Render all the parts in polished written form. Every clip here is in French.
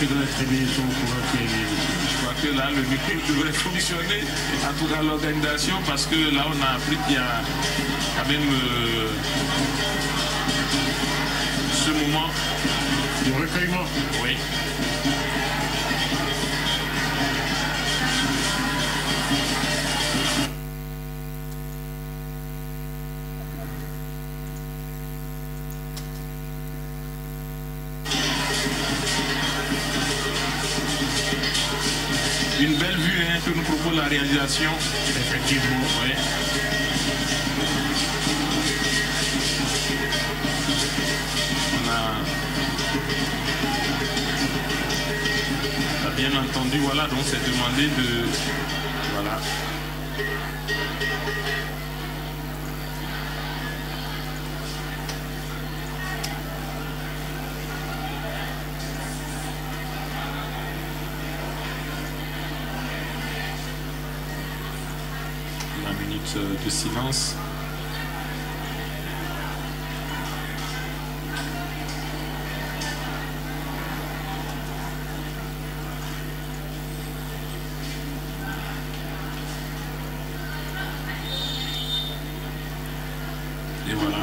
que dans la trébuchon, je crois que là, le micro devrait fonctionner, en tout cas l'organisation, parce que là, on a appris qu'il y a quand même ce moment de recueillement. Oui. Une belle vue hein, que nous propose la réalisation. Effectivement. Oui. On a bien entendu, voilà, donc c'est demandé de... Voilà. De silence. Et voilà.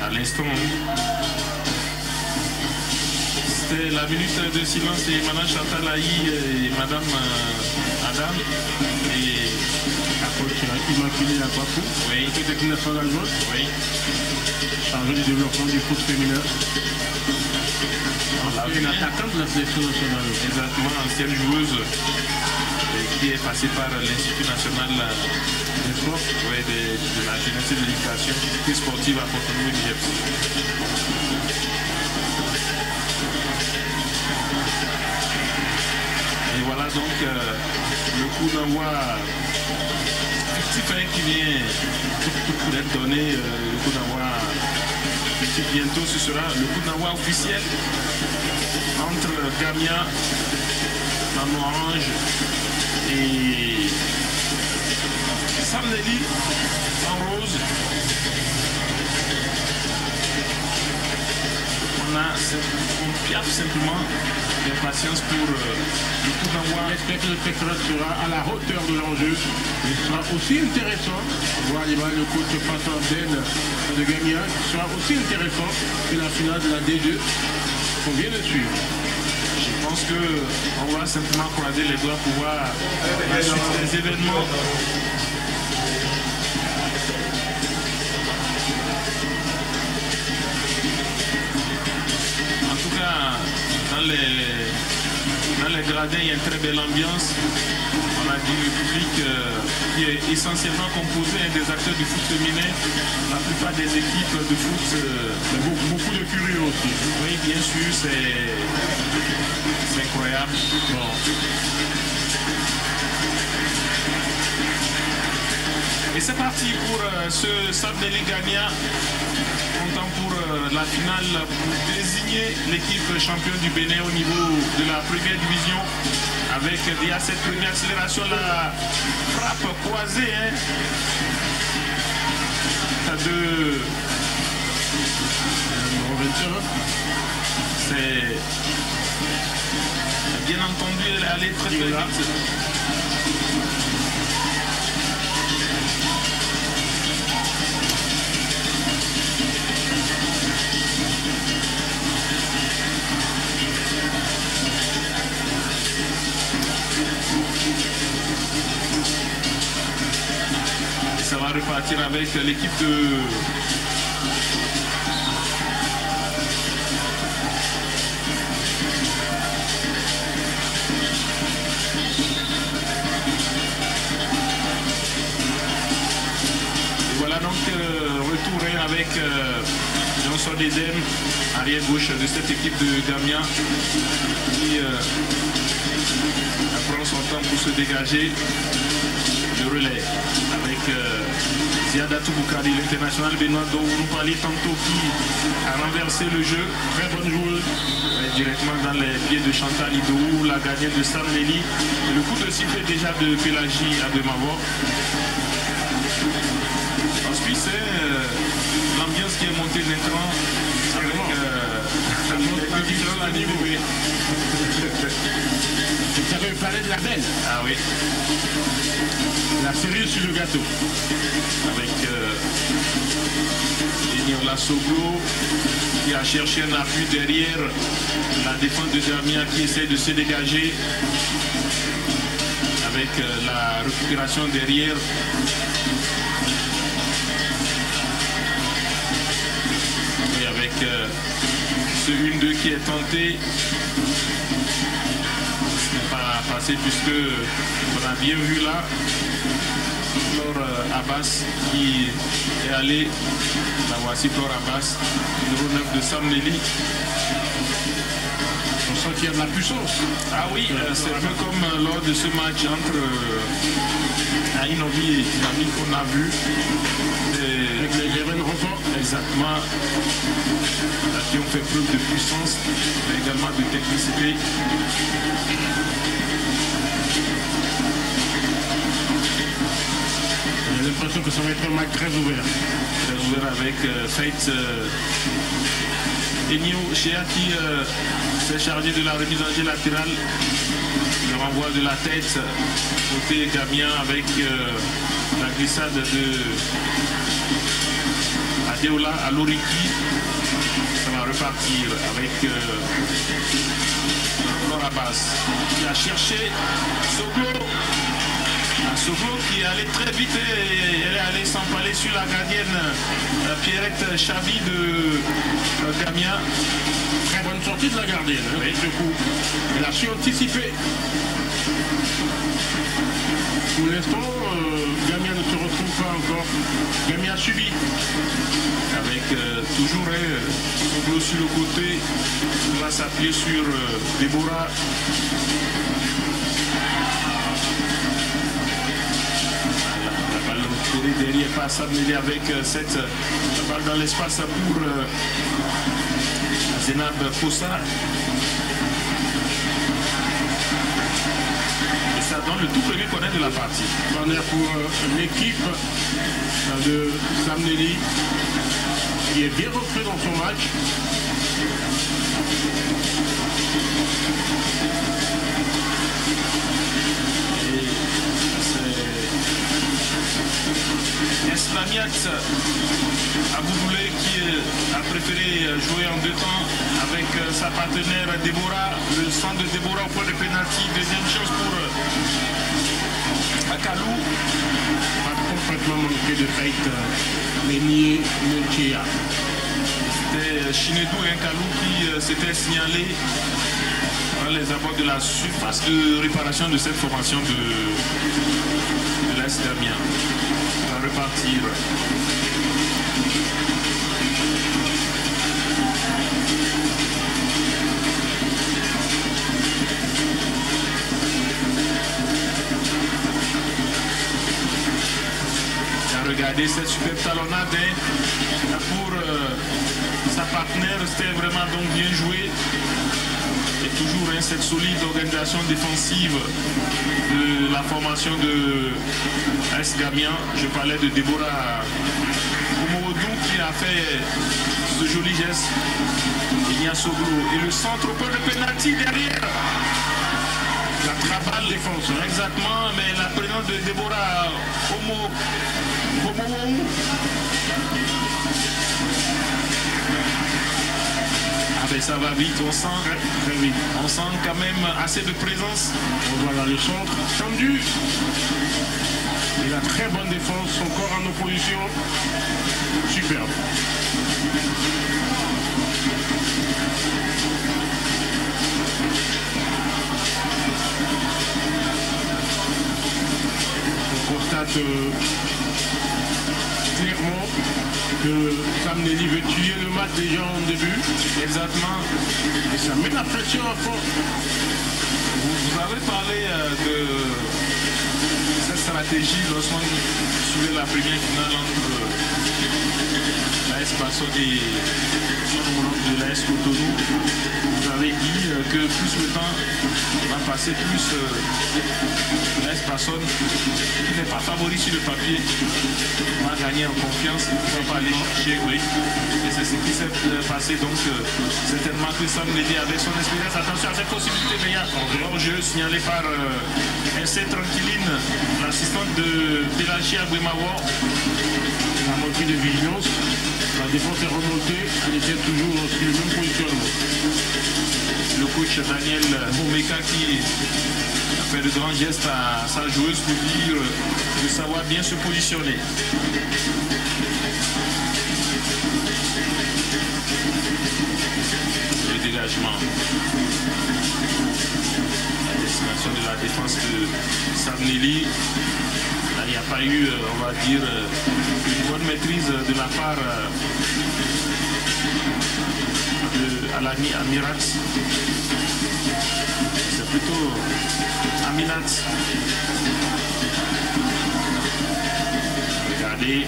À l'instant, c'était la minute de silence et Madame Chantal Aïe et Madame Adam et Immaculée à Bakou, oui. peut-être nationale adjointe, oui. chargée du développement du foot féminin. Une attaquante de la sélection nationale. Exactement, ancienne joueuse qui est passée par l'Institut national des sports, oui, de la jeunesse et de l'éducation sportive à Cotonou et Niger. Et voilà donc le coup d'envoi qui vient d'être donné, le coup d'envoi bientôt ce sera le coup d'envoi officiel entre Gamia en orange et Samneli en rose. On piaffe simplement d'impatience pour le coup d'envoi. J'espère que le spectacle sera à la hauteur de l'enjeu. Il sera aussi intéressant de voir le coach Pastor Abdel de Gamia, qui sera aussi intéressant que la finale de la D2 qu'on vient de suivre. Je pense qu'on va simplement croiser les doigts pour voir la suite des événements. En tout cas, dans les gradins, il y a une très belle ambiance. On a dit le public qui est essentiellement composé des acteurs du foot féminin. La plupart des équipes de foot, beaucoup de curieux aussi. Oui, bien sûr, c'est incroyable. Bon. Et c'est parti pour ce Samneli Gamia. Content pour la finale pour désigner l'équipe championne du Bénin au niveau de la première division. Avec déjà cette première accélération, la frappe croisée. Hein, c'est bien entendu, elle est allée très vite. Ça va repartir avec l'équipe de... Et voilà donc retour avec Johnson Edem, arrière gauche de cette équipe de Gamia qui prend son temps pour se dégager. Le relais avec Ziadatou Boukari, l'international béninois dont vous nous parliez tantôt, qui a renversé le jeu. Très bonne joueuse. Directement dans les pieds de Chantal Idou, la gagnante de Samneli. Le coup de sifflet déjà de Pélagie à Demavor. Ensuite, c'est l'ambiance qui est montée d'un cran avec la différence de niveau. Oui. Ça veut parler de la belle. Ah oui. La cerise sur le gâteau. Avec Eniola Soglo qui a cherché un appui derrière la défense de Gamia qui essaie de se dégager. Avec la récupération derrière. Et avec ce 1-2 qui est tenté. Ce n'est pas passé puisque on a bien vu là Flore Abbas qui est allé. La voici Flore Abbas, numéro 9 de Sam Nelly. On sent qu'il y a de la puissance. Ah oui, c'est un peu comme lors de ce match entre Ainovi et Dynamique qu'on a vu. Avec les Jéven Renfort. Exactement. Qui ont fait preuve de puissance, mais également de technicité. J'ai l'impression que ça va être un match très ouvert. Très ouvert avec Faith Enio Shea qui s'est chargé de la remise en jeu latérale. Le renvoi de la tête côté Gamien avec la glissade de Adeola à Loriki. Ça va repartir avec Flore Abbas qui a cherché Soglo. Soglo qui est allé très vite et elle est allée s'empaler sur la gardienne Pierrette Chavi de Gamia. Très bonne sortie de la gardienne. Hein, oui. Du coup, elle a su anticiper. Pour l'instant, Gamia ne se retrouve pas encore. Gamia a subi. Avec toujours Soglo sur le côté. On va s'appuyer sur Déborah. Derrière passe avec cette balle dans l'espace pour Zenab Fossa. Et ça donne le tout premier corner de la partie. Corner pour l'équipe de Sam Nelly qui est bien rentré dans son match. Eslamiat Aboudoulé qui a préféré jouer en deux temps avec sa partenaire Déborah, le centre de Déborah au point de pénalty, deuxième chance pour Akalou. Pas complètement manqué de Faith Lénier Mochia. C'était Chinedou et Akalou qui s'étaient signalés dans les abords de la surface de réparation de cette formation de l'Est Damien. Repartir. Regardez cette superbe talonnade pour sa partenaire, c'était vraiment donc bien joué. Et toujours cette solide organisation défensive de la formation de AS Gamien. Je parlais de Déborah Omorodou qui a fait ce joli geste. Il y a Soglo et le centre au point de pénalty derrière. La travaille défense, hein. Exactement, mais la présence de Déborah Omorodou. Ben ça va vite, on sent, très vite. On sent quand même assez de présence. Voilà le centre tendu. Et la très bonne défense, son corps en opposition. Superbe. On constate clairement que Sam Nelly veut tuer le match déjà en début. Exactement. Et ça met la pression à fond. Vous avez parlé de cette stratégie lorsqu'on suivait la première finale entre l'AS Basso et de l'AS Cotonou. Vous avez dit que plus le temps va passer, plus l'AS Personne, qui n'est pas favori sur le papier, va gagner en confiance, il ne va pas aller chercher, oui. Et c'est ce qui s'est passé, donc certainement que Sam Nelly avec son expérience. Attention à cette possibilité, mais il y a un jeu signalé par MC Tranquilline, l'assistante de Pélagie Aguemawor. La montée de vigilance, la défense est remontée, elle était toujours sur le même positionnement. Le coach Daniel Momeka qui a fait de grands gestes à sa joueuse pour dire de savoir bien se positionner. Le dégagement. La destination de la défense de Sam Nelly. Là, il n'y a pas eu, on va dire, une bonne maîtrise de la part de Alani Amirat. C'est plutôt Aminat. Regardez.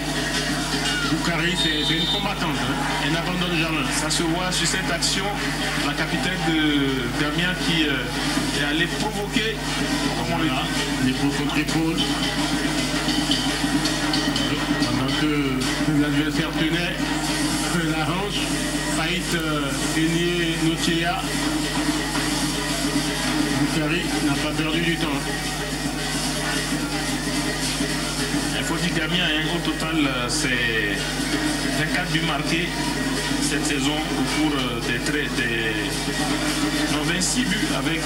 Boukari, c'est une combattante, hein. Elle n'abandonne jamais. Ça se voit sur cette action, la capitaine de Damien qui est allée provoquer, comme on le dit. L'épaule contre épaule. Pendant que l'adversaire tenait la hanche, Faït Enier Notia. Boukari n'a pas perdu du temps. Il faut dire Damien, au total, c'est 24 buts marqués cette saison au cours non, 26 buts avec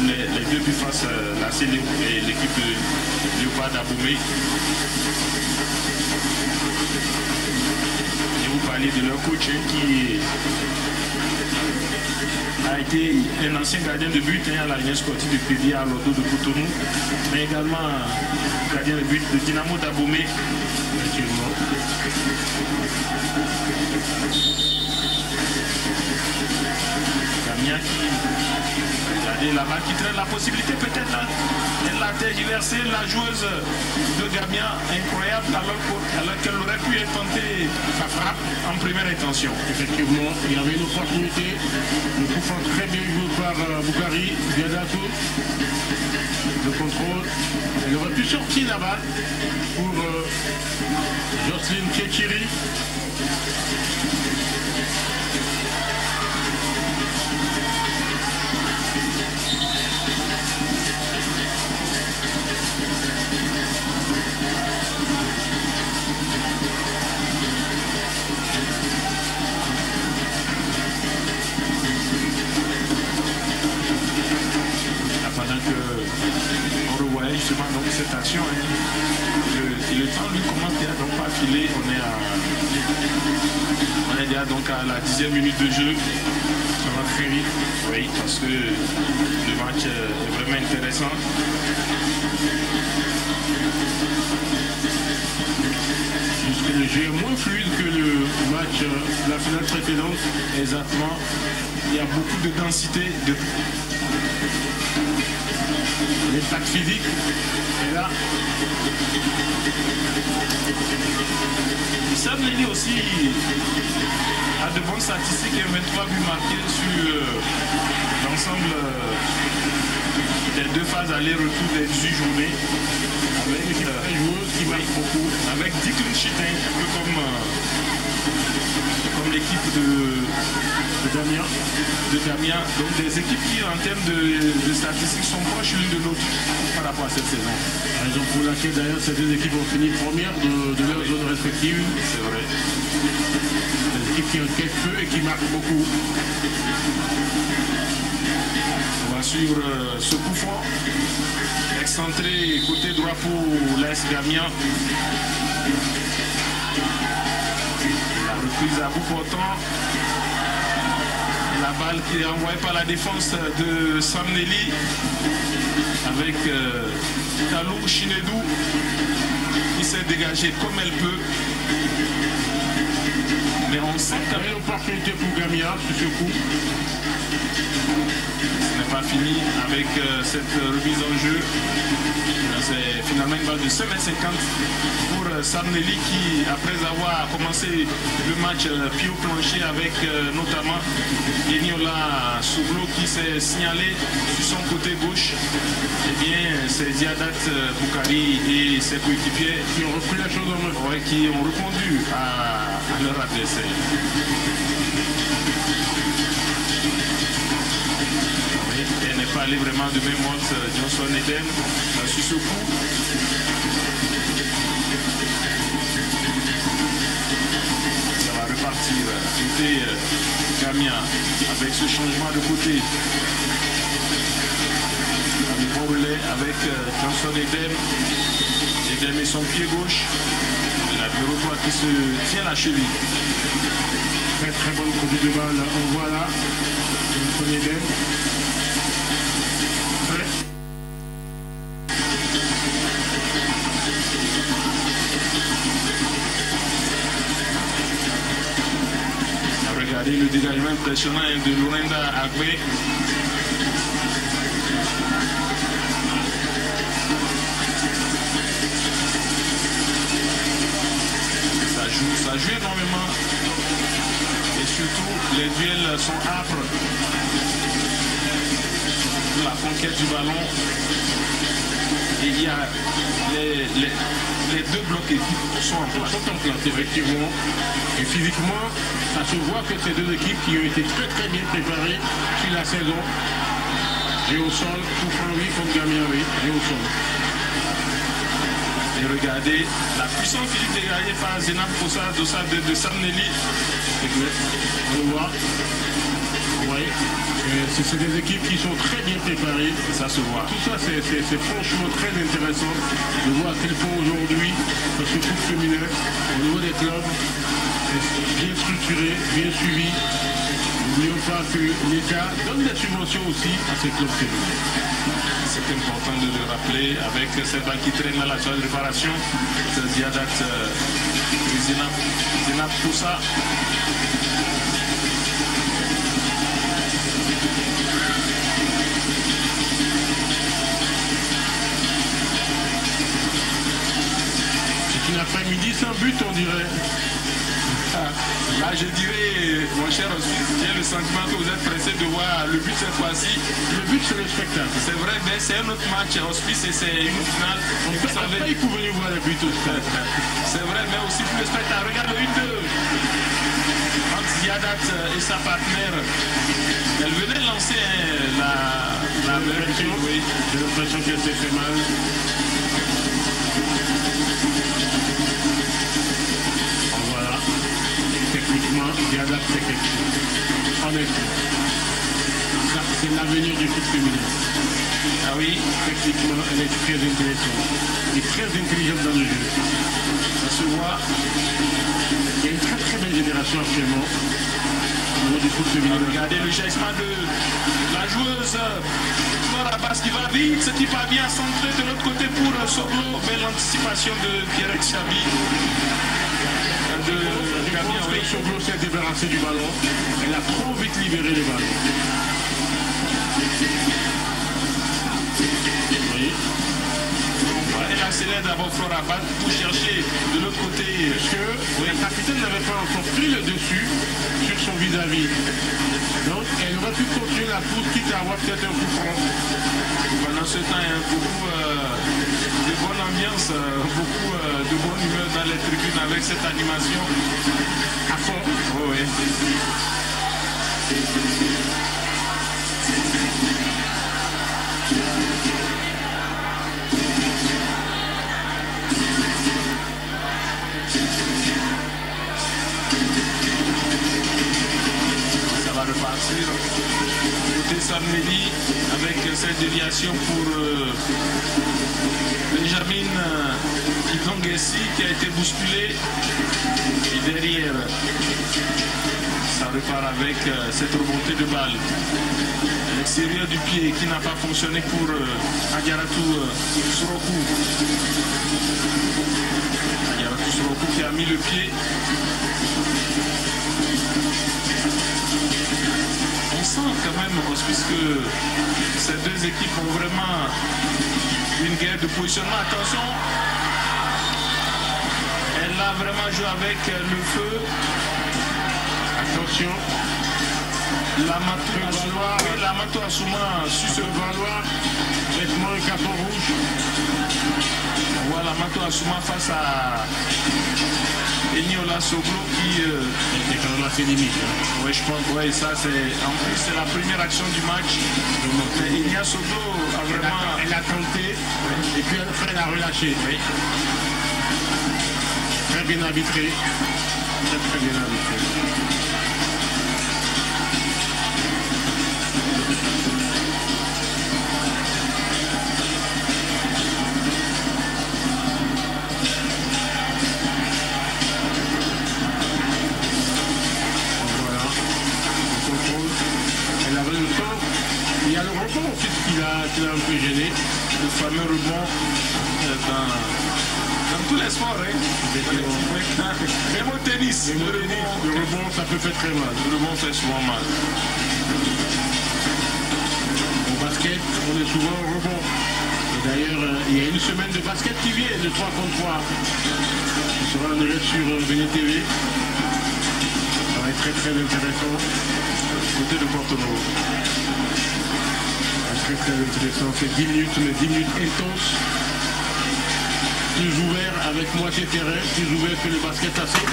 les 2 buts face à la CLE et l'équipe de Léopard d'Aboumé. Et vous parlez de leur coach qui a été un ancien gardien de but à la Ligue sportive de Pédia à l'Ordo de Cotonou, mais également gardien de but de Dynamo d'Aboumé. Damien qui, regardez la balle qui traîne, la possibilité peut-être là, elle a tergiversé la joueuse de Damien, incroyable, alors qu'elle aurait pu tenter sa frappe en première intention. Effectivement, il y avait une opportunité, le coup franc très bien joué par Boukari, Diadato, le contrôle, elle aurait pu sortir la balle pour Jocelyne Tchéchiri. Justement donc cette action, le temps lui commence déjà donc pas à filer, on est déjà donc à la 10e minute de jeu, ça va très vite, oui, parce que le match est vraiment intéressant. Le jeu est moins fluide que le match de la finale précédente. Exactement, il y a beaucoup de densité, l'impact physique est là. Sam Nelly aussi a de bonnes statistiques et 23 buts marqués sur l'ensemble des 2 phases aller-retour des 18 journées. Avec une joueuse qui marque beaucoup. Avec 10 clean sheets, un peu comme l'équipe de Damien. Donc des équipes qui en termes de statistiques sont proches l'une de l'autre par rapport à cette saison. Raison pour laquelle d'ailleurs ces 2 équipes ont fini première de leur zone respective. C'est vrai. Des équipes qui enquêtent peu et qui marquent beaucoup. On va suivre ce coup franc. Excentré côté droit pour l'AS Damien. La reprise à bout portant. La balle qui est envoyée par la défense de Sam Nelly avec Talou Chinedou qui s'est dégagée comme elle peut. Mais on sait quand même l'opportunité pour Gamia sur ce coup. Ce n'est pas fini avec cette remise en jeu. C'est finalement une balle de 5,50 pour Sarnelli qui, après avoir commencé le match pied au plancher avec notamment Eniola Soublo qui s'est signalé sur son côté gauche, eh bien c'est Ziadat Boukari et ses coéquipiers qui ont repris la chose en main. Ouais, qui ont répondu à leur adversaire. Elle n'est pas allée vraiment de même mode Johnson Eden sur ce coup. Ça va repartir côté Gamia avec ce changement de côté. Le bon relais avec Johnson Eden. Eden met son pied gauche. La bureau droit qui se tient la cheville. Très très bonne produit de balle. On voit là Johnson Eden. Regardez le dégagement impressionnant de Lorenda Agbe. Ça joue énormément et surtout les duels sont âpres. La conquête du ballon et il y a les deux blocs équipes sont en place. Effectivement. Et physiquement, ça se voit que ces deux équipes qui ont été très très bien préparées sur la saison. Et au sol, tout oui contre Gamia, oui, et au sol. Et regardez la puissance physique dégagée par Zenab Kossa de Sarnelli. On le voit. Oui. C'est des équipes qui sont très bien préparées. Ça se voit. Tout ça, c'est franchement très intéressant de voir à quel point aujourd'hui, ce foot féminin, au niveau des clubs, est bien structuré, bien suivi. N'oublions pas que l'État donne des subventions aussi à ces clubs féminins. C'est important de le rappeler avec cette balle qui traîne à la phase de réparation. Ziadat Zenab Kossa. C'est une après-midi sans but, on dirait. Là, je dirais, mon cher Hospice, j'ai le sentiment que vous êtes pressé de voir le but cette fois-ci. Le but, c'est le spectacle. C'est vrai, mais c'est un autre match, Hospice, et c'est une finale. On peut savez... pour venir voir le but au stade. C'est vrai, mais aussi pour le spectacle. Regarde le 1-2. Entre Ziadat et sa partenaire. Elle venait de lancer la version. Oui. J'ai l'impression qu'elle s'est fait mal. Techniquement, Ziadat fait quelque chose. Honnêtement. Ça, c'est l'avenir du foot féminin. Ah oui. Techniquement, elle est très intéressante. Elle est très intelligente dans le jeu. Ça se voit. Il y a une très très belle génération actuellement au niveau du foot féminin. Regardez le jaillissement de la joueuse Flora Basse qui va vite, ce qui va bien centrer de l'autre côté pour Soblo. Belle anticipation de Pierre Chabi. Soblo s'est débarrassé du ballon. Elle a trop vite libéré le ballon. Vous voyez? Elle accélère d'abord Flora Basse pour chercher de l'autre côté. Parce que la capitaine n'avait pas encore pris le dessus sur son vis-à-vis. Donc elle aurait pu continuer la pousse quitte à avoir peut-être un coup franc. Pendant ce temps, il y a beaucoup de bonne ambiance, beaucoup de bonne humeur dans les tribunes avec cette animation. À fond. Oui, oui. Ça va repartir. Côté Sarnelli avec cette déviation pour Benjamin Kitongessi qui a été bousculé. Et derrière, ça repart avec cette remontée de balle. L'extérieur du pied qui n'a pas fonctionné pour Agaratu Soroku. Agaratu Soroku qui a mis le pied. Rémos, puisque ces deux équipes ont vraiment une guerre de positionnement. Attention, elle a vraiment joué avec le feu. Attention. Lamato Assouma sur ce valoir nettement un carton rouge. On voit Lamato Assouma face à Eniola Soglo qui était quand même assez limite. Oui, je pense, oui, ça c'est. En plus, c'est la première action du match. Enya Soglo a vraiment. Elle a tenté et puis elle a relâché. Oui. Très bien arbitré. Très bien arbitré. Il y a le rebond aussi qui l'a un peu gêné. Le fameux rebond dans tous les sports. Même au tennis. Le rebond, ça peut faire très mal. Le rebond fait souvent mal. Au basket, on est souvent au rebond. Et d'ailleurs, il y a une semaine de basket qui vient, de 3 contre 3. On sera en direct sur VNTV. Ça va être très très intéressant. Côté de Porto-Novo. Très très intéressant, c'est 10 minutes, mais 10 minutes intenses. Plus ouvert avec moitié terrain, plus ouvert que le basket assez.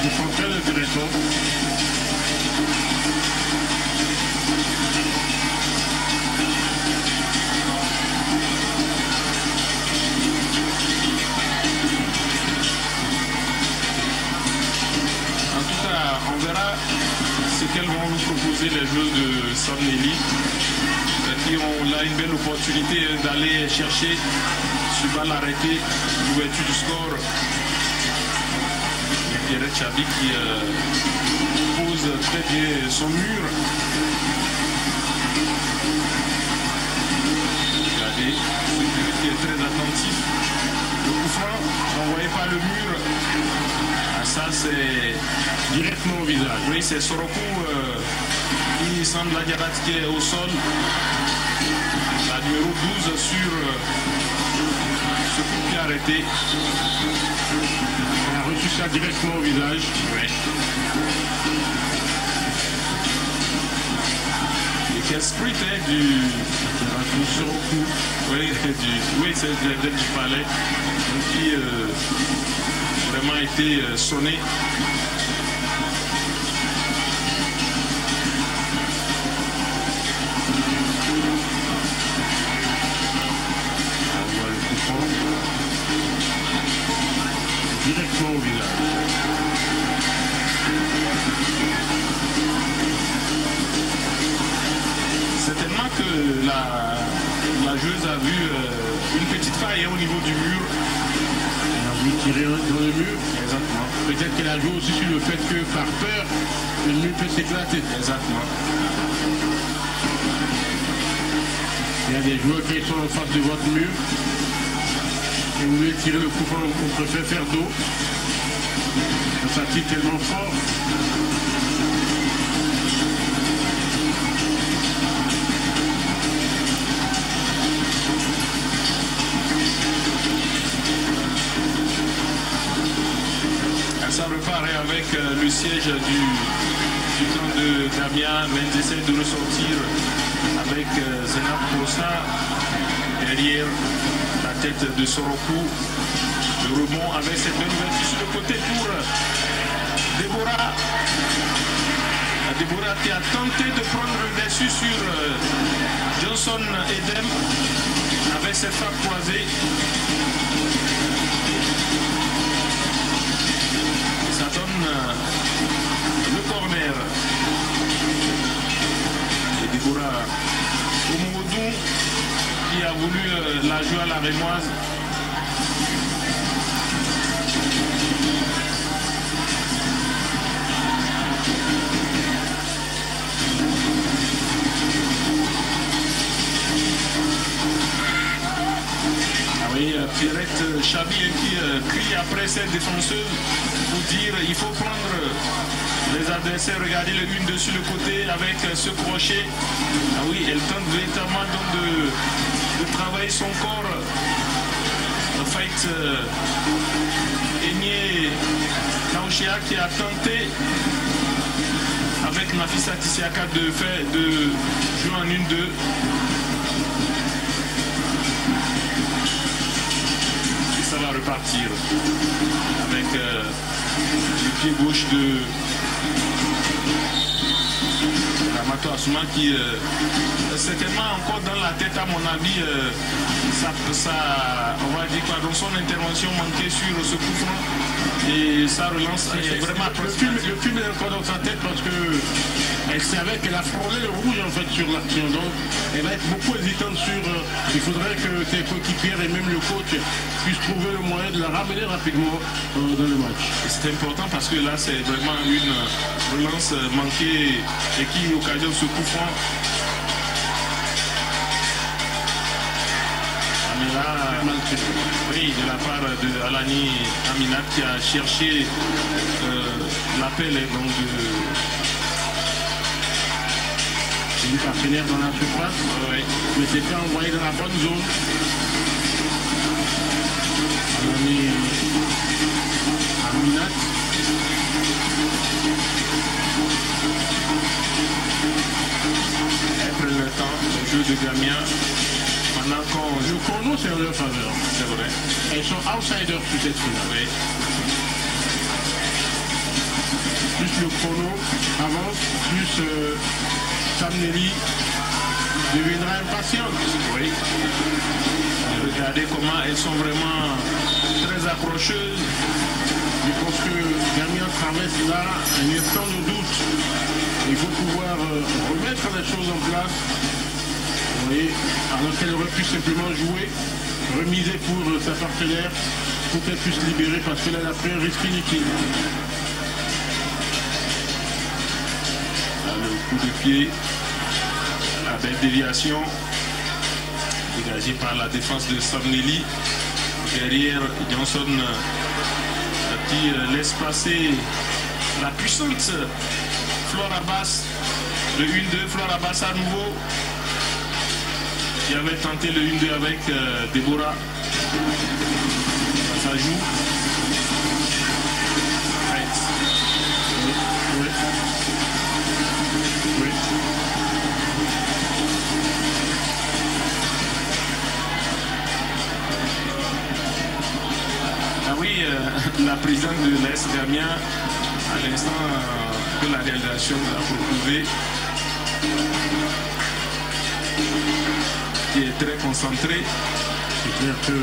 C'est très intéressant. On verra ce qu'elles vont nous proposer les joueurs de Sam Nelly qui ont là une belle opportunité d'aller chercher sur balle arrêtée l'ouverture du score. Pierre Chabi qui pose très bien son mur. Regardez, qui est très attentif. Le coup franc, n'envoyez pas le mur. Ça c'est directement au visage. Oui, c'est Sorokou qui semble diagnostiquer au sol. La numéro 12 sur ce coup qui est arrêté. Elle a reçu ça directement au visage. Oui. Et quel sprint du Sorokou. Oui, c'est du palais. Qui vraiment été sonné. On voit le coup franc. Directement au visage. Certainement que la joueuse a vu une petite faille au niveau du mur. Elle a voulu tirer dans le mur. Exactement. Peut-être qu'elle a joué aussi sur le fait que par peur, le mur peut s'éclater. Exactement. Il y a des joueurs qui sont en face de votre mur. Et vous voulez tirer le coup franc, on préfère faire dos. Ça tire tellement fort. Ça repart avec le siège du camp de Damien, mais ils essaient de ressortir avec Zenab Kosa derrière la tête de Sorokou. Le rebond avec cette belle ouverture sur le côté pour Déborah. Déborah qui a tenté de prendre le dessus sur Johnson Edem avec ses frappes croisées. Ça donne le corner. Et Déborah Omoudou qui a voulu la jouer à la rémoise. Oui, Pierrette Chabi qui crie après cette défenseuse pour dire il faut prendre les adversaires. Regardez le 1-2 sur le côté avec ce crochet. Ah oui, elle tente véritablement donc de travailler son corps. En fait, Aigné Naouchia qui a tenté avec Nafisa Tissiaka de jouer en 1-2. Ça va repartir avec le pied gauche de Ramato Assouma qui certainement encore dans la tête à mon avis on va dire quoi, dans son intervention manquée sur ce coup franc et ça relance vraiment le film est encore dans sa tête parce que elle savait qu'elle a frôlé le rouge en fait sur l'action, donc elle va être beaucoup hésitante sur il faudrait que tes coéquipiers et même le coach puissent trouver le moyen de la ramener rapidement dans le match. C'est important parce que là c'est vraiment une relance manquée et qui occasionne ce coup franc. Mais là, oui, de la part de Alani Aminat qui a cherché l'appel donc une partenaire dans la surface, oui. Mais c'était envoyé dans la bonne zone. Alani Aminat. Elle prend le temps, le jeu de Gamia. Maintenant qu'on le chrono c'est en leur faveur. C'est vrai. Elles sont outsiders sur cette finale. Oui. Plus le chrono avance, plus Sam Nelly deviendra impatiente. Oui. Regardez comment elles sont vraiment très accrocheuses. Je pense que Gamia traverse là un instant de doute. Il faut pouvoir remettre les choses en place. Vous voyez, alors qu'elle aurait pu simplement jouer, remiser pour sa partenaire, pour qu'elle puisse libérer parce qu'elle a pris un risque inutile. Là, le coup de pied, la belle déviation, dégagée par la défense de Samneli. Derrière, Johnson qui laisse passer la puissante Flore Abbas. Le 1-2, Flore Abbas à nouveau. Qui avait tenté le 1-2 avec Déborah. Ça joue. Right. Oui. Oui. Ah oui, la présidente de l'AS Gamia, à l'instant que la réalisation a prouvé, qui est très concentré. C'est clair que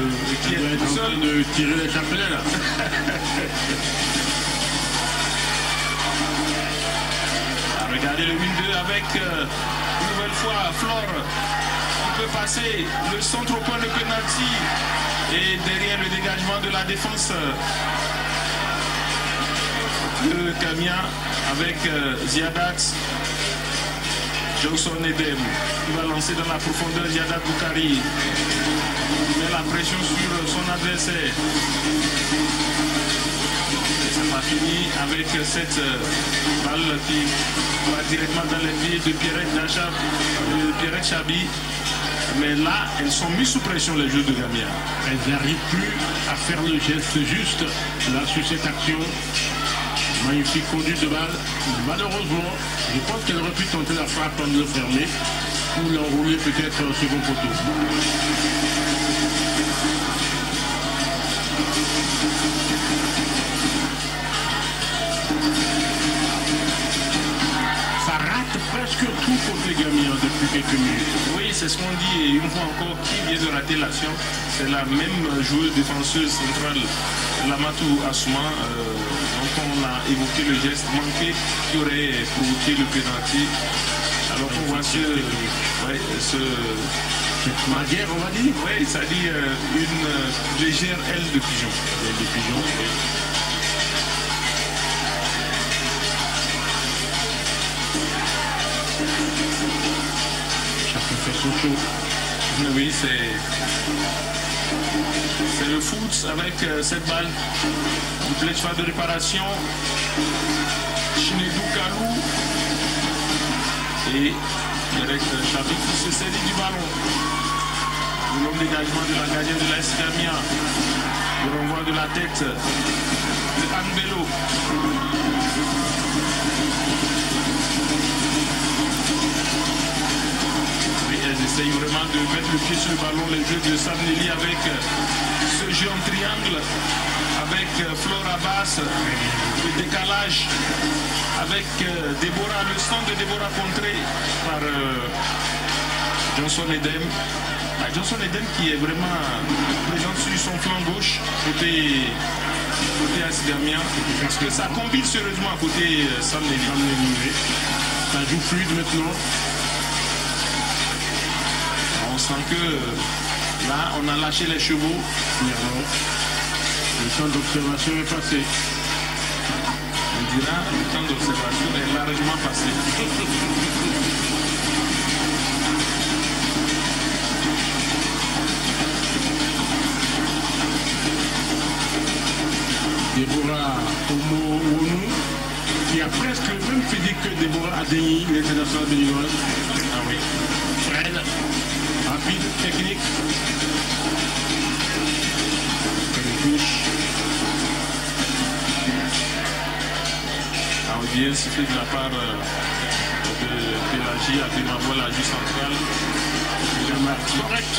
qui est en train de tirer les chapelets là. Regardez le 1-2 avec une nouvelle fois Flore qui peut passer le centre au point de penalty et derrière le dégagement de la défense de Gamia avec Ziadat. Johnson Edem qui va lancer dans la profondeur Ziadat Boukari. Il met la pression sur son adversaire. Et ça va finir avec cette balle qui va directement dans les pieds de Pierrette Chabi. Mais là, elles sont mises sous pression les jeux de Gamia. Elles n'arrivent plus à faire le geste juste là sur cette action. Magnifique conduite de balle. Malheureusement, je pense qu'elle aurait pu tenter la frappe en le fermer ou l'enrouler peut-être au second poteau. Ça rate presque tout contre les Gamia depuis quelques minutes. Oui, c'est ce qu'on dit et une fois encore, qui vient de rater l'action, c'est la même joueuse défenseuse centrale, Lamatou Assouma, dont on a évoqué le geste manqué qui aurait provoqué le pénalty. Alors qu'on voit cette manière, on va dire. Oui, ça dit une légère aile de pigeon. Aile de pigeon, oui. Chacun fait son show. Oui, c'est foot avec cette balle. Double phase de réparation. Chinedou Kalou. Et Derek Chabik qui se saisit du ballon. Le long dégagement de la gardienne de l'AS Gamia. Le renvoi de la tête de Anbelo. Oui, elles essayent vraiment de mettre le pied sur le ballon, les jeux de Samneli avec ce jeu en triangle, avec Flora Bass, le décalage, avec Déborah, le stand de Déborah contré par Johnson Edem. Johnson Edem qui est vraiment présent sur son flanc gauche, côté AS Gamia, parce que ça combine sérieusement à côté Samneli. Ça joue fluide maintenant. On sent que là, on a lâché les chevaux. Le temps d'observation est passé. On dira le temps d'observation est largement passé. Déborah Omo-Wonou, qui a presque le même physique que Déborah Adeni, l'international béninoise. Ah oui. Fred, rapide, technique. Bien sifflé de la part de Pélagie à Bémavois, la juge centrale. Correct.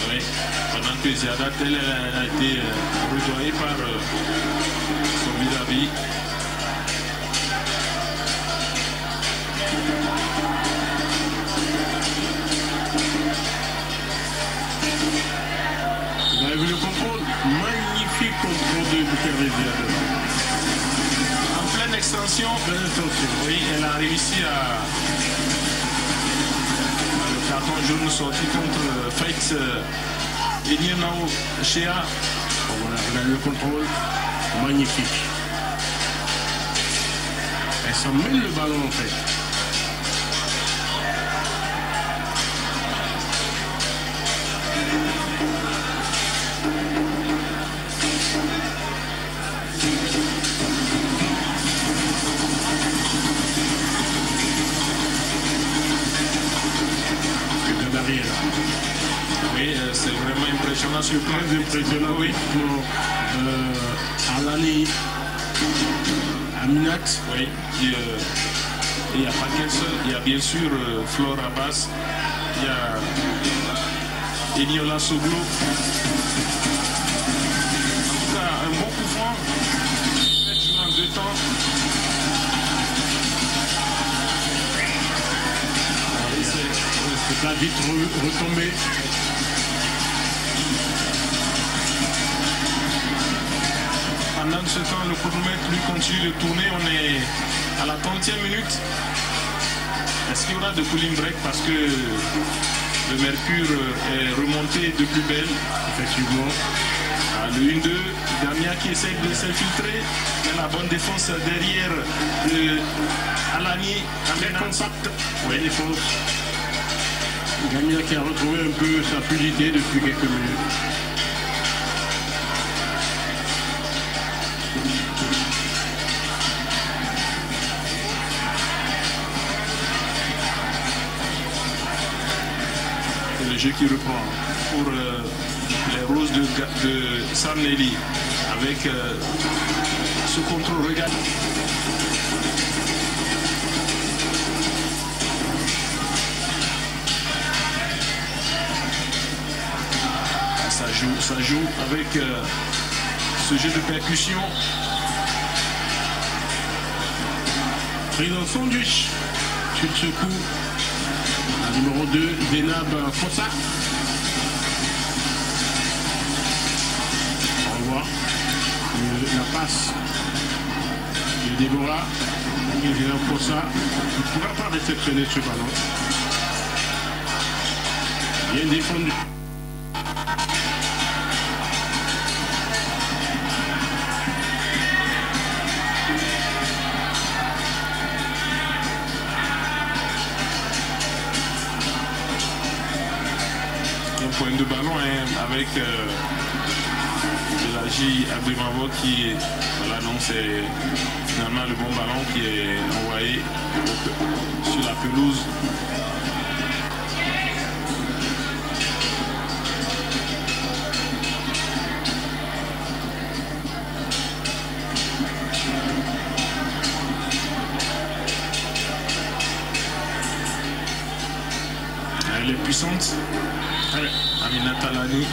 Oui. Pendant que Ziadat, elle a été rejoignée par son vis-à-vis. Vous avez vu le contrôle? Magnifique contrôle de Boukhari Ziadat. Extension. Oui, elle a réussi à le carton jaune sorti contre Faith Enienao Shea. Voilà, elle a eu le contrôle. Magnifique. Elle s'en mêle le ballon en fait. Oui, c'est vraiment impressionnant sur le plan. Très impressionnant, oui. Alani Aminat. Oui, il n'y a pas qu'elle seule. Il y a bien sûr Flora Abbas. Il y a Eniola Soglo. En tout cas, un bon coup franc. En 2 temps. Ça a vite retombé. Pendant ce temps, le chronomètre lui continue de tourner. On est à la 30e minute. Est-ce qu'il y aura de cooling break parce que le mercure est remonté de plus belle? Effectivement. Le 1-2, Gamia qui essaie de s'infiltrer. La bonne défense derrière de Alani. Très compact. Oui, défense. Gamia qui a retrouvé un peu sa fluidité depuis quelques minutes. C'est le jeu qui reprend pour les roses de Samneli avec ce contrôle. Regarde. Ça joue avec ce jeu de percussion. Pris dans son sandwich sur ce coup. La numéro 2, Denab Fossa. On va voir la passe de Déborah. Denab Fossa ne pourra pas réceptionner ce ballon. Bien défendu. Point de ballon hein, avec Elhaji Abdimavo qui est, voilà, donc c'est finalement le bon ballon qui est envoyé sur la pelouse. Elle est puissante. Aminata Alani.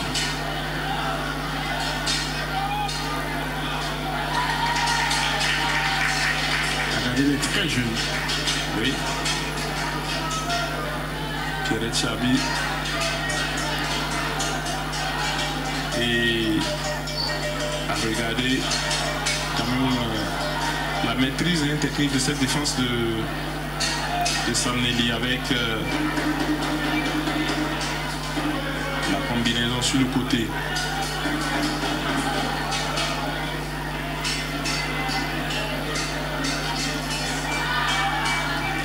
Elle est très jeune. Oui. Pierrette Chabi. Et à regarder quand même la maîtrise technique de cette défense de Samneli avec la combinaison sur le côté.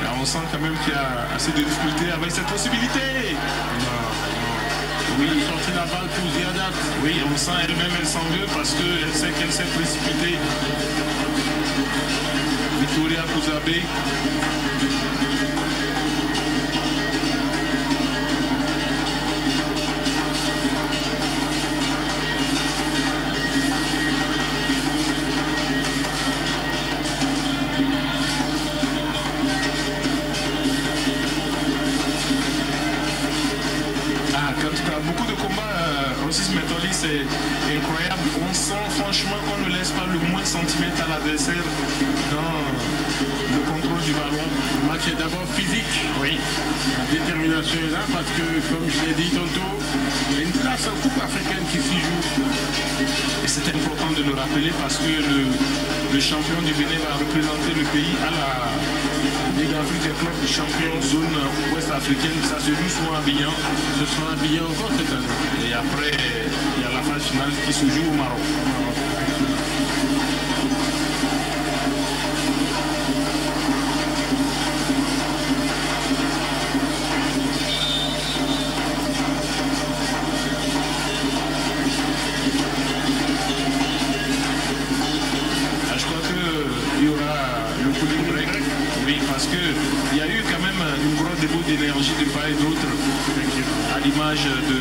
Alors on sent quand même qu'il y a assez de difficultés avec cette possibilité. Oui, sortir la balle pour Ziadat. Oui, on sent elle-même, elle s'en veut parce qu'elle sait qu'elle s'est précipitée. Victoria Kouzabe. Beaucoup de combats, Rossis Metoli, c'est incroyable. On sent franchement qu'on ne laisse pas le moins centimètre à l'adversaire dans le contrôle du ballon. Le match est d'abord physique. Oui. La détermination est là parce que, comme je l'ai dit tantôt, il y a une place en Coupe africaine qui s'y joue. Et c'est important de le rappeler parce que le champion du Bénin va représenter le pays à la Ligue d'Afrique des clubs champions zone ouest africaine. Ça se joue souvent à Bignan. Ce sera à Bignan encore cette année. Et après, il y a la phase finale qui se joue au Maroc. Je crois qu'il y aura le cooling break. Oui, parce qu'il y a eu quand même une grosse début d'énergie de part et d'autre, à l'image de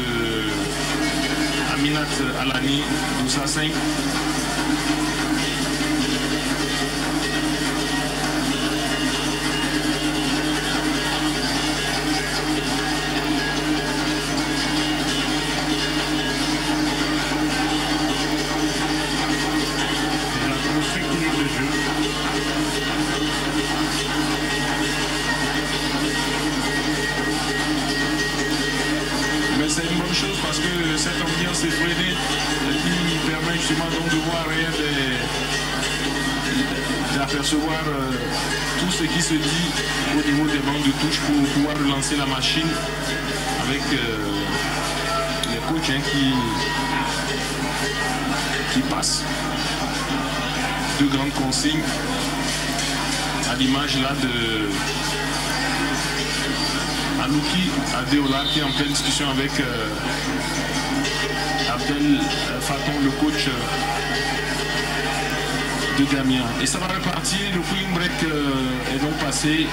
Aminat Alani, Doussa 5. C'est une bonne chose parce que cette ambiance effrénée qui permet justement donc de voir rien d'apercevoir tout ce qui se dit au niveau des bandes de touche pour pouvoir relancer la machine avec les coachs qui passent de grandes consignes à l'image là de Anouki Adeola qui est en pleine discussion avec Abdel Faton, le coach de Damien. Et ça va repartir, le cooling break est donc passé.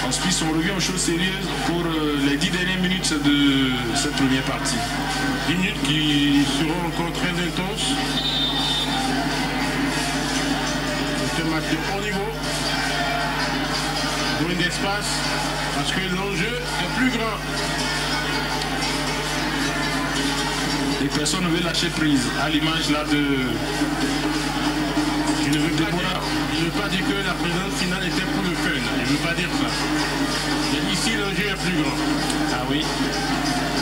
Ensuite, on revient aux choses sérieuses pour les 10 dernières minutes de cette première partie. 10 minutes qui seront encore très intenses. C'est un match de haut niveau. Moins d'espace. Parce que l'enjeu est plus grand. Et personne ne veut lâcher prise, à l'image là de... Je ne veux pas dire que la présence finale était pour le fun. Je ne veux pas dire ça. Mais ici, l'enjeu est plus grand. Ah oui,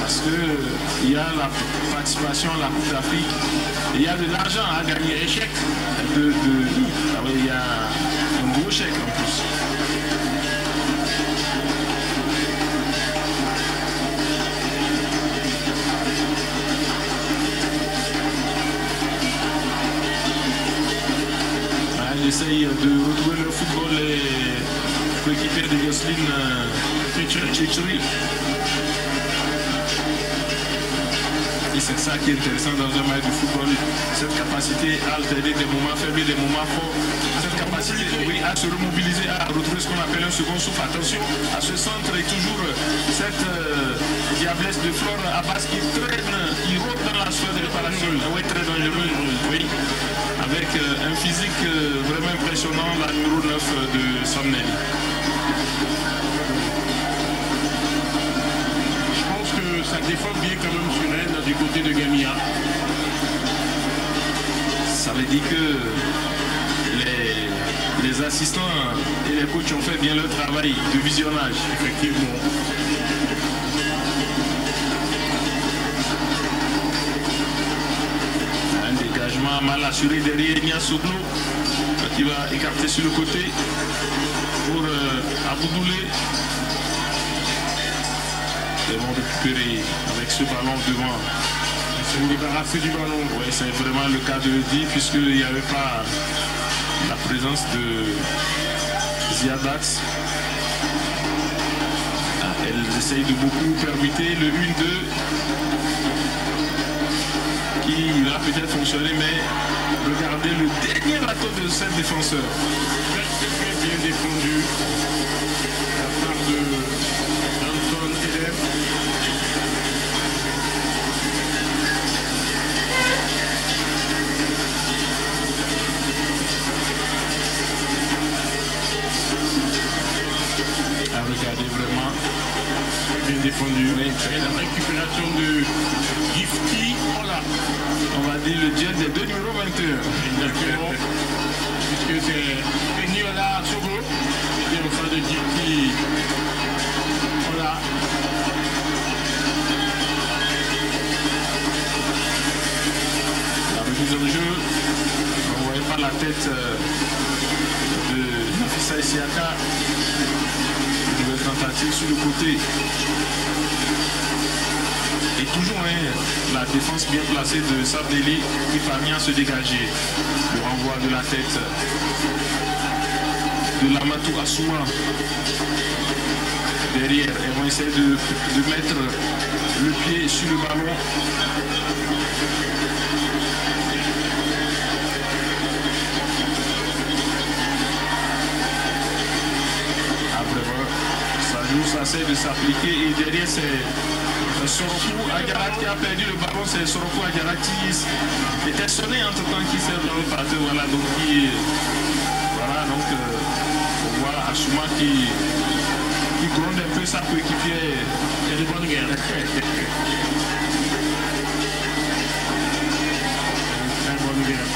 parce qu'il y a la participation à la Coupe d'Afrique. Il y a de l'argent à gagner. Un chèque. Ah oui, il y a un gros chèque en plus. Essaye de retrouver le football et l'équipe de Yoselin Tchétchery. Et c'est ça qui est intéressant dans un match de football, cette capacité à alterner des moments faibles et des moments forts, cette capacité à se remobiliser, à retrouver ce qu'on appelle un second souffle. Attention à ce centre et toujours cette diablesse de Flore Abbas qui traîne, qui rôde dans la soie de réparation. Oui, très dangereux, oui. Avec un physique vraiment impressionnant, la numéro 9 de Samnel. Ça défend bien quand même sur elle du côté de Gamia. Ça veut dire que les assistants et les coachs ont fait bien leur travail de visionnage. Effectivement. Un dégagement mal assuré derrière Nia Soglo qui va écarter sur le côté pour Aboudoulé. Ils vont récupérer avec ce ballon devant. Se débarrasser du ballon. Oui, c'est vraiment le cas de le dire, puisqu'il n'y avait pas la présence de Ziadax. Elles essayent de beaucoup permuter le 1-2 qui va peut-être fonctionner, mais regardez le dernier bateau de 7 défenseurs. Très bien défendu. La part de Johnson Elem. Regardez vraiment bien défendu. Et la récupération de Gifty, voilà. On va dire le jet des 2 numéros 21. Exactement. Puisque c'est Eniola Sogo qui est en face de Gifty. Voilà. La remise en jeu. On ne voyait pas la tête de Nafissa Isiaka. Nouvelle tentative sur le côté. Et toujours la défense bien placée de Sabdeli qui parvient à se dégager. Le renvoi de la tête de Lamatou Assouma. Derrière, elles vont essayer de mettre le pied sur le ballon. Ça essaie de s'appliquer et derrière c'est Sorokou Agarat qui a perdu le ballon, c'est Sorokou Agarat qui était sonné entre temps qui sert dans le parterre, voilà, donc on voit Assouma qui gronde un peu sa coéquipière. Il y a de bonnes guerres. Très bonne guerre.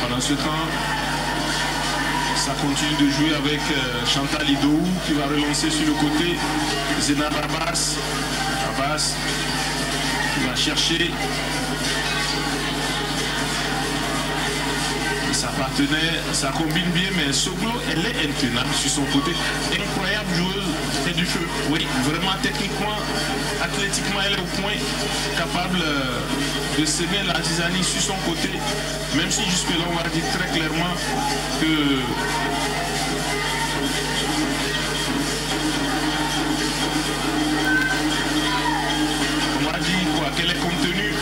Pendant ce temps, ça continue de jouer avec Chantal Idou qui va relancer sur le côté. Zénab Abbas qui va chercher sa partenaire, ça combine bien, mais Soglo, elle est intenable sur son côté. Incroyable joueuse, c'est du feu. Oui, vraiment techniquement, athlétiquement, elle est au point, capable de semer la tisanie sur son côté, même si jusque-là, on va dire très clairement que qu'elle est contenue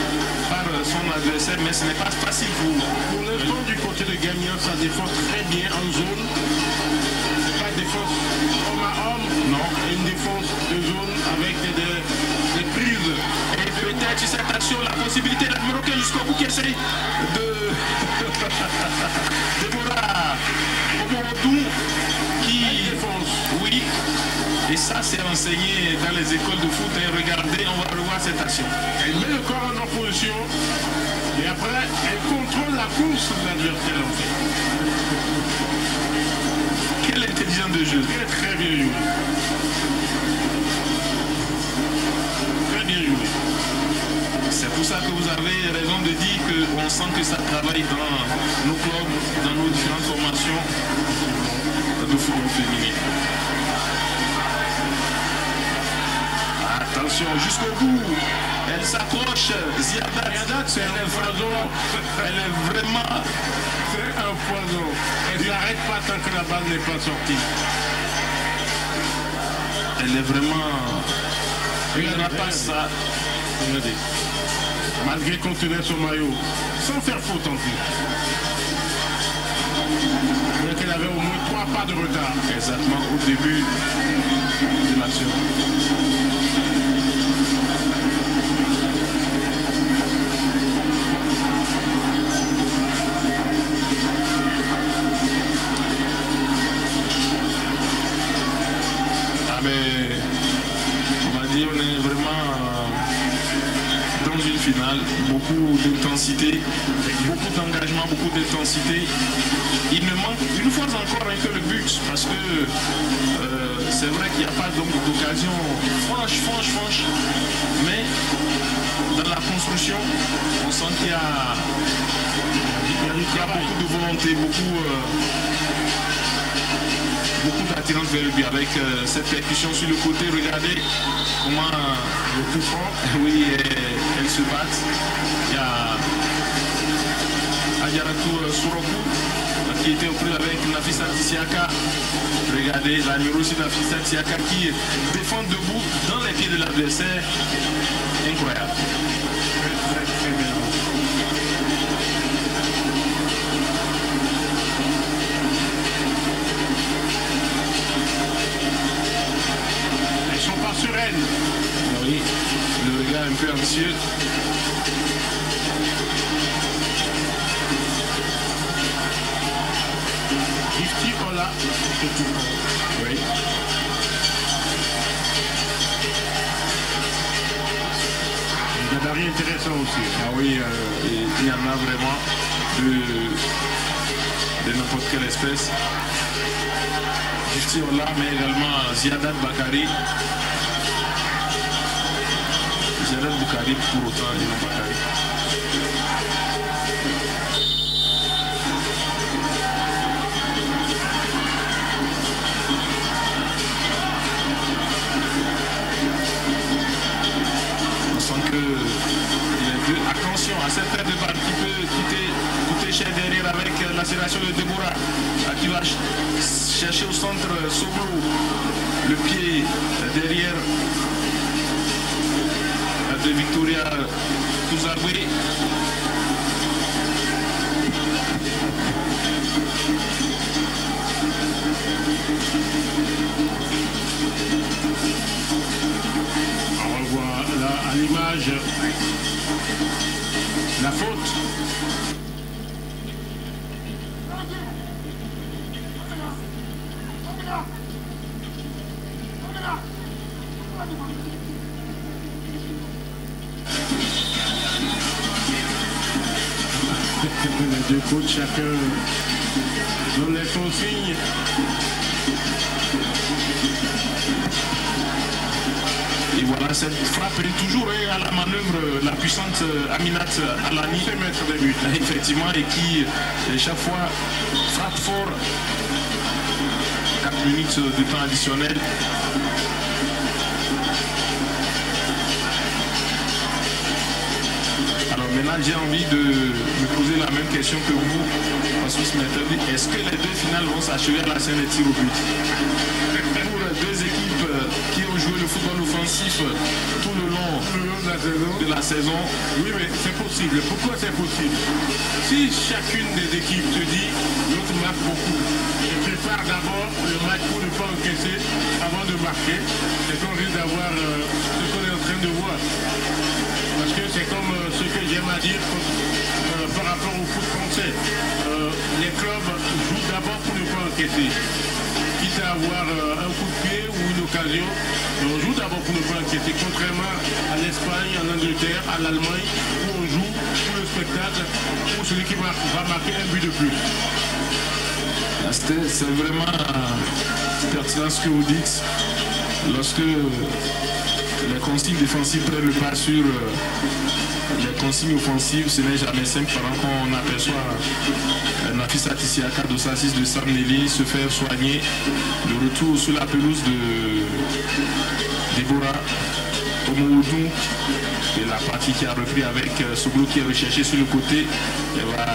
par son adversaire, mais ce n'est pas facile pour l'instant, du côté de Gamia, ça défend très bien en zone. C'est pas une défense homme à homme, non, une défense de zone avec des prises. Et peut-être cette action, la possibilité de Marocain jusqu'au bout qui essaye de Deborah Omorodou qui défense. Oui. Et ça, c'est enseigné dans les écoles de foot. Et regardez, on va revoir cette action. Elle met le corps en opposition. Et après, elle contrôle la course de l'adversaire. En fait. Quelle intelligence de jeu. Très, très bien joué. Très bien joué. C'est pour ça que vous avez raison de dire qu'on sent que ça travaille dans nos clubs, dans nos différentes formations de football féminin. Attention. attention, jusqu'au bout. Elle s'accroche. Ziadat, c'est un poison. Elle est vraiment... C'est un poison. Elle n'arrête pas tant que la balle n'est pas sortie. Elle est vraiment... Regardez pas ça. Regardez. Malgré qu'on tenait son maillot, sans faire faute en plus. Mais qu'elle avait au moins 3 pas de retard. Exactement au début de l'action. Ah mais on va dire on est vraiment dans une finale, beaucoup d'intensité, beaucoup d'engagement, beaucoup d'intensité. Il me manque une fois encore un peu le but parce que c'est vrai qu'il n'y a pas d'occasion franche, mais dans la construction, on sent qu'il y a beaucoup de volonté, beaucoup d'attirance vers le but avec cette percussion sur le côté. Regardez comment Le coup franc. oui, elles se battent. Il y a Adjaratou Sorokou qui était au prix avec Nafisa Tissiaka. Regardez, la numéro aussi Nafisa Tissiaka qui défend debout dans les pieds de l'adversaire. Incroyable. Très bien. Elles sont pas sereines. Oui, le regard un peu anxieux. Gifty Ola, c'est tout. Oui. Un gabarit intéressant aussi. Ah oui, il y en a vraiment de n'importe quelle espèce. Ici on l'a, mais également Ziadat Bakari. Ziadat Bakari pour autant, il n'a Bakari. On sent que les deux, attention à cette tête de balle qui peut coûter cher derrière avec l'accélération de Deborah qui va chercher au centre Soglo, le pied derrière de Victoria Touzagwe. On voit là à l'image la faute. Les deux coachs, chacun donne les consignes. Et voilà, cette frappe est toujours à la manœuvre, la puissante Aminat Alani, C'est maître des buts. effectivement, et qui chaque fois frappe fort. 4 minutes de temps additionnel. Alors maintenant, j'ai envie de me poser la même question que vous, Francis Mertelly. Est-ce que les deux finales vont s'achever à la scène des tirs au but? Pour les deux équipes qui ont joué le football offensif tout le long de la saison. Oui, mais c'est possible. Pourquoi c'est possible? Si chacune des équipes se dit l'autre marque beaucoup, et prépare d'abord le match pour ne pas encaisser avant de marquer, c'est qu'on risque d'avoir ce qu'on est en train de voir. Parce que c'est comme ce que j'aime à dire par rapport au foot français. Les clubs jouent d'abord pour ne pas encaisser. Quitte à avoir un coup de pied ou une occasion, on joue d'abord pour ne pas encaisser. Contrairement à l'Espagne, à l'Angleterre, à l'Allemagne, où on joue pour le spectacle, où celui qui va marquer un but de plus. C'est vraiment pertinent ce que vous dites. Lorsque les consignes défensives prennent le pas sur les consignes offensives, ce n'est jamais simple pendant qu'on aperçoit Nafisa Tissiaka de Sassis de Samneli se faire soigner. Le retour sur la pelouse de Deborah Omoudou. Et la partie qui a repris avec Soglo qui est recherché sur le côté. Elle va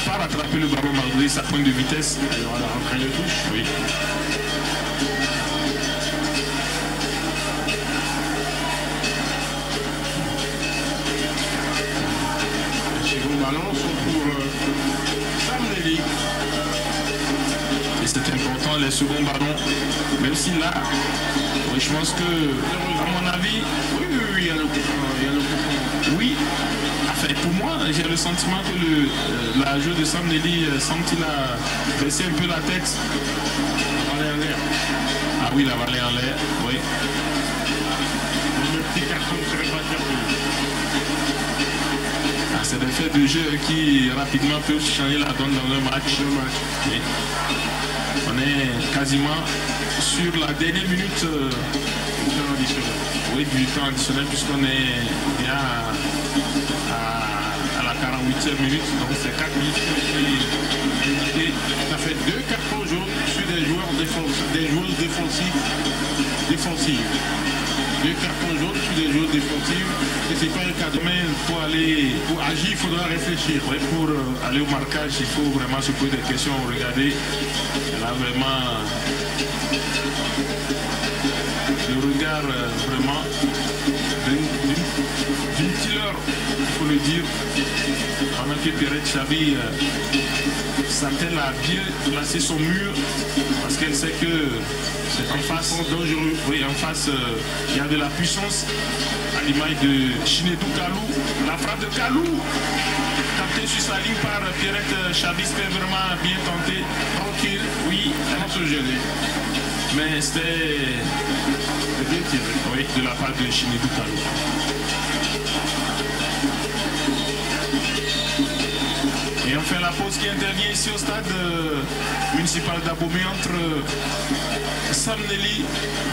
pas rattraper le ballon malgré sa pointe de vitesse. Elle aura la rentrée de touche. Oui. Les seconds ballons sont pour Sam Nelly. Et c'est important les seconds ballons. Même si là, oui, je pense que, à mon avis, Oui, il y a le coup franc. oui. Enfin, pour moi, j'ai le sentiment que la jeu de Sam Nelly semble-t-il a baissé un peu la tête. La volée en l'air. Ah oui, la vallée en l'air, oui. Le petit carton ne serait pas terminé. Ah, c'est des faits de jeu qui rapidement peuvent changer la donne dans un match. Oui. On est quasiment sur la dernière minute oui, du temps additionnel puisqu'on est bien à la 48e minute. Donc c'est 4 minutes qui Ça fait 2 cartons jaunes sur des joueurs défensifs. 2 cartons jaunes sur des joueurs défensifs. Et c'est pas un cadeau. mais pour Agir, il faudra réfléchir. ouais, pour aller au marquage, il faut vraiment se poser des questions. Regardez, elle a vraiment le regard vraiment d'une killer, il faut le dire. Pendant que Pierrette Chabi s'attelle à bien placer son mur parce qu'elle sait que c'est en face dangereux. Oui, en face, il y a de la puissance à l'image de Chinedou Kalou. La frappe de Kalou, captée sur sa ligne par Pierrette Chabi, c'était vraiment bien tenté. Tranquille, Oui, sans se gêner. mais c'était Bien tiré. oui, de la part de Chinedou Kalou. Et on fait la pause qui intervient ici au stade municipal d'Abomey entre Sam Nelly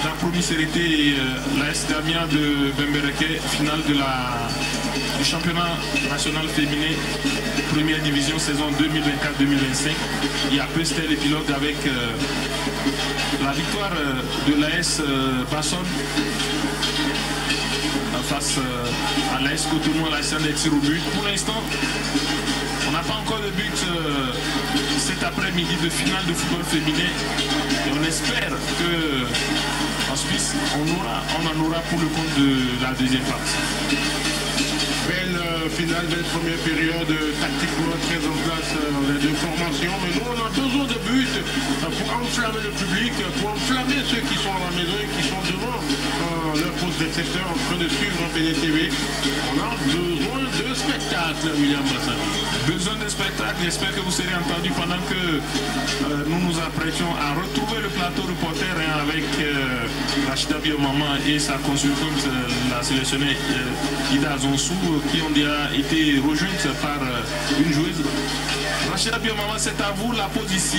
d'Apromis Serité et l'AS Damien de Bembereke, finale du championnat national féminin première division saison 2024-2025. Il y a peu c'était l'épilogue avec la victoire de l'AS Basson face à l'AS Cotonou à la scène des tirs au but. Pour l'instant, on n'a pas encore de but cet après-midi de finale de football féminin et on espère que en Suisse on en aura pour le compte de la deuxième partie. Belle finale, belle première période, tactiquement très en place les deux formations. Mais nous, on a besoin de buts pour enflammer le public, pour enflammer ceux qui sont à la maison et qui sont devant leur poste de secteur en train de suivre en PDTV. On a besoin de spectacle, William Bassin. Besoin de spectacle, j'espère que vous serez entendus pendant que nous nous apprêtions à retrouver le plateau reporter avec Rachida Biomama et sa consultante, la sélectionnée Ida Zonsou, qui ont déjà été rejointes par une joueuse. Rachida Biomama, c'est à vous la pause ici